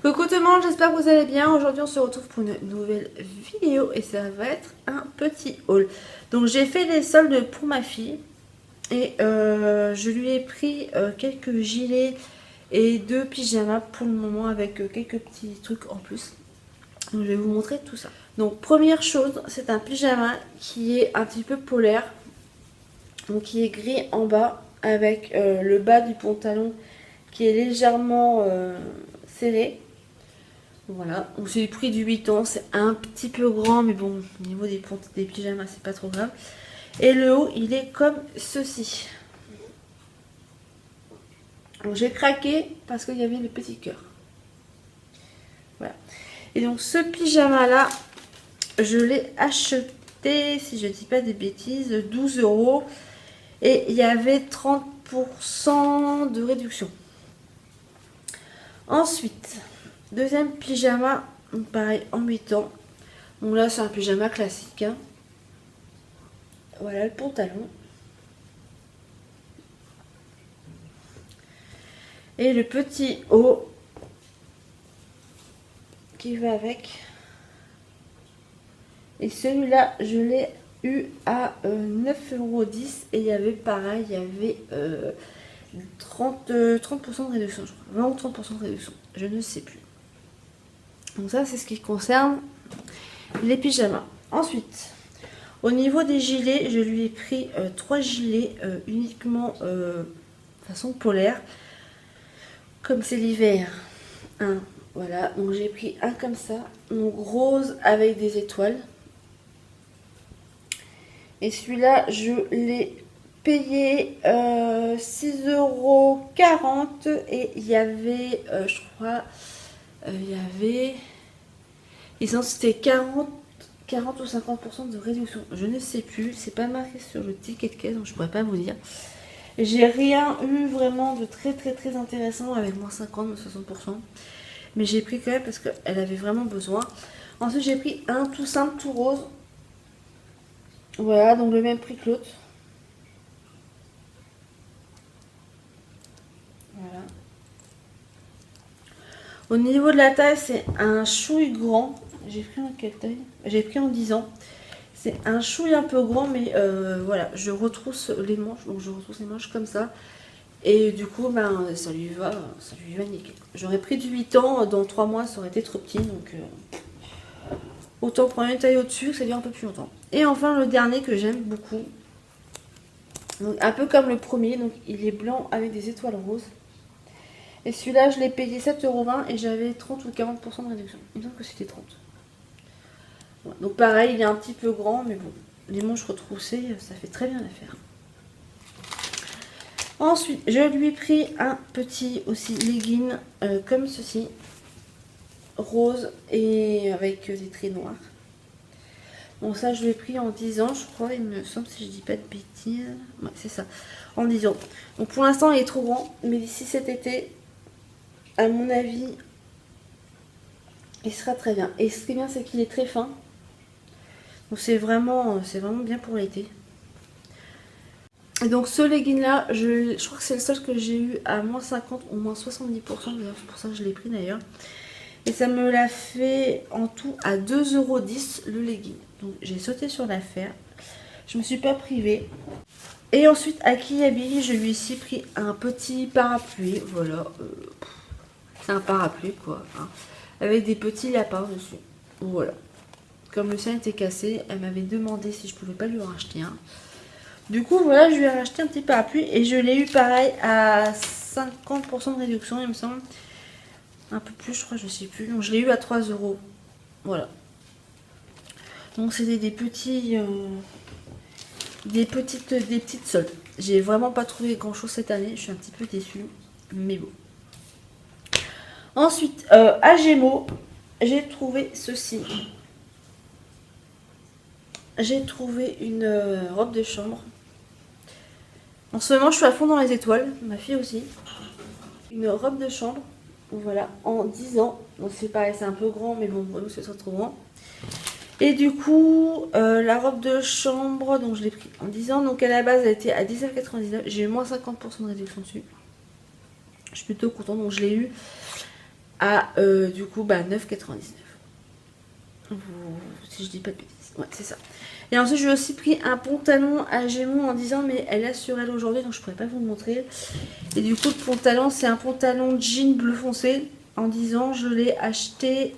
Coucou tout le monde, j'espère que vous allez bien. Aujourd'hui on se retrouve pour une nouvelle vidéo et ça va être un petit haul. Donc j'ai fait les soldes pour ma fille et je lui ai pris quelques gilets et 2 pyjamas pour le moment avec quelques petits trucs en plus. Donc je vais vous montrer tout ça. Donc première chose, c'est un pyjama qui est un petit peu polaire. Donc qui est gris en bas avec le bas du pantalon qui est légèrement serré. Voilà, donc j'ai pris du 8 ans, c'est un petit peu grand, mais bon, au niveau des pyjamas, c'est pas trop grave. Et le haut, il est comme ceci. Donc j'ai craqué parce qu'il y avait le petit cœur. Voilà. Et donc ce pyjama-là, je l'ai acheté, si je dis pas des bêtises, 12 €. Et il y avait 30% de réduction. Ensuite, deuxième pyjama, pareil en 8 ans. Donc là, c'est un pyjama classique. Hein. Voilà le pantalon. Et le petit haut qui va avec. Et celui-là, je l'ai eu à 9,10 € et il y avait pareil, il y avait 30% de réduction, je crois. 20 ou 30% de réduction, je ne sais plus. Donc ça, c'est ce qui concerne les pyjamas. Ensuite, au niveau des gilets, je lui ai pris 3 gilets uniquement façon polaire. Comme c'est l'hiver, un, voilà, donc j'ai pris un comme ça, donc rose avec des étoiles. Et celui-là, je l'ai payé 6,40 € et il y avait, je crois, il y avait, c'était 40 ou 50% de réduction. Je ne sais plus, c'est pas marqué sur le ticket de caisse, donc je pourrais pas vous dire. J'ai rien eu vraiment de très intéressant avec moins 50 ou 60%. Mais j'ai pris quand même parce qu'elle avait vraiment besoin. Ensuite, j'ai pris un tout simple, tout rose. Voilà, donc le même prix que l'autre. Voilà. Au niveau de la taille, c'est un chouille grand. J'ai pris en quelle taille? J'ai pris en 10 ans. C'est un chouille un peu grand, mais voilà, je retrousse les manches. Donc je retrousse les manches comme ça. Et du coup, ben, ça lui va nickel. J'aurais pris du 8 ans, dans 3 mois, ça aurait été trop petit. Donc autant prendre une taille au-dessus, que ça dure un peu plus longtemps. Et enfin, le dernier que j'aime beaucoup. Donc, un peu comme le premier, donc il est blanc avec des étoiles roses. Et celui-là, je l'ai payé 7,20 € et j'avais 30 ou 40% de réduction. Il me semble que c'était 30. Voilà. Donc pareil, il est un petit peu grand, mais bon, les manches retroussées, ça fait très bien l'affaire. Ensuite, je lui ai pris un petit aussi legging comme ceci, rose et avec des traits noirs. Bon, ça, je l'ai pris en 10 ans, je crois, il me semble, si je dis pas de bêtises. Ouais, c'est ça, en 10 ans. Donc pour l'instant, il est trop grand, mais d'ici cet été, à mon avis, il sera très bien. Et ce qui est bien, c'est qu'il est très fin. Donc c'est vraiment bien pour l'été. Et donc ce legging là, je crois que c'est le seul que j'ai eu à moins 50 ou moins 70%. D'ailleurs, c'est pour ça que je l'ai pris d'ailleurs. Et ça me l'a fait en tout à 2,10 € le legging. Donc j'ai sauté sur l'affaire. Je me suis pas privée. Et ensuite à Kiabi, je lui ai aussi pris un petit parapluie. Voilà. C'est un parapluie quoi. Hein, avec des petits lapins dessus. Voilà. Comme le sien était cassé, elle m'avait demandé si je pouvais pas lui en racheter un. Du coup, voilà, je lui ai racheté un petit parapluie et je l'ai eu pareil à 50% de réduction, il me semble. Un peu plus, je crois, je sais plus. Donc, je l'ai eu à 3 €. Voilà. Donc, c'était des petits. Des petites soldes. J'ai vraiment pas trouvé grand chose cette année. Je suis un petit peu déçue. Mais bon. Ensuite, à Gémeaux, j'ai trouvé ceci. J'ai trouvé une robe de chambre. En ce moment, je suis à fond dans les étoiles. Ma fille aussi. Une robe de chambre. Voilà, en 10 ans. Donc c'est pareil, c'est un peu grand, mais bon, vraiment, c'est trop grand. Et du coup, la robe de chambre, donc je l'ai pris en 10 ans. Donc à la base, elle était à 19,99 €. J'ai eu moins 50% de réduction dessus. Je suis plutôt contente. Donc je l'ai eu à du coup 9,99. Si je dis pas de bêtises, ouais c'est ça. Et ensuite j'ai aussi pris un pantalon à Gémeaux en disant mais elle a sur elle aujourd'hui donc je pourrais pas vous le montrer. Et du coup le pantalon c'est un pantalon jean bleu foncé en disant je l'ai acheté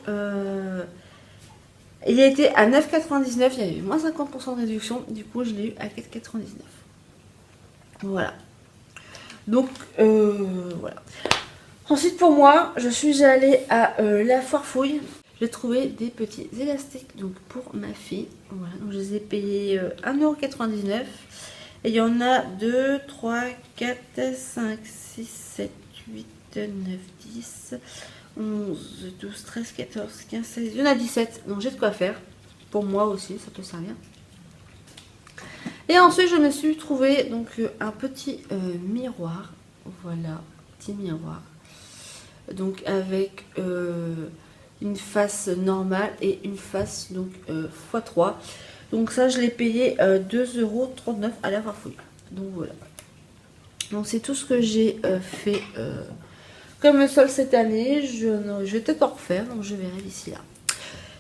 il a été à 9,99, il y avait moins 50% de réduction, du coup je l'ai eu à 4,99. Voilà. Donc voilà. Ensuite pour moi, je suis allée à la foire fouille. J'ai trouvé des petits élastiques donc pour ma fille. Voilà, donc je les ai payés 1,99 €. Et il y en a 2, 3, 4, 5, 6, 7, 8, 9, 10, 11, 12, 13, 14, 15, 16. Il y en a 17. Donc j'ai de quoi faire. Pour moi aussi, ça peut servir. Et ensuite, je me suis trouvé donc un petit miroir. Voilà, petit miroir. Donc avec une face normale et une face donc x3. Donc ça je l'ai payé 2,39 € à la foire fouille. Donc voilà. Donc c'est tout ce que j'ai fait comme sol cette année. Je vais peut-être en refaire, donc je verrai d'ici là.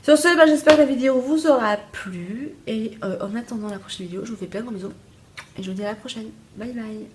Sur ce, j'espère que la vidéo vous aura plu. Et en attendant la prochaine vidéo, je vous fais plein de gros bisous. Et je vous dis à la prochaine. Bye bye.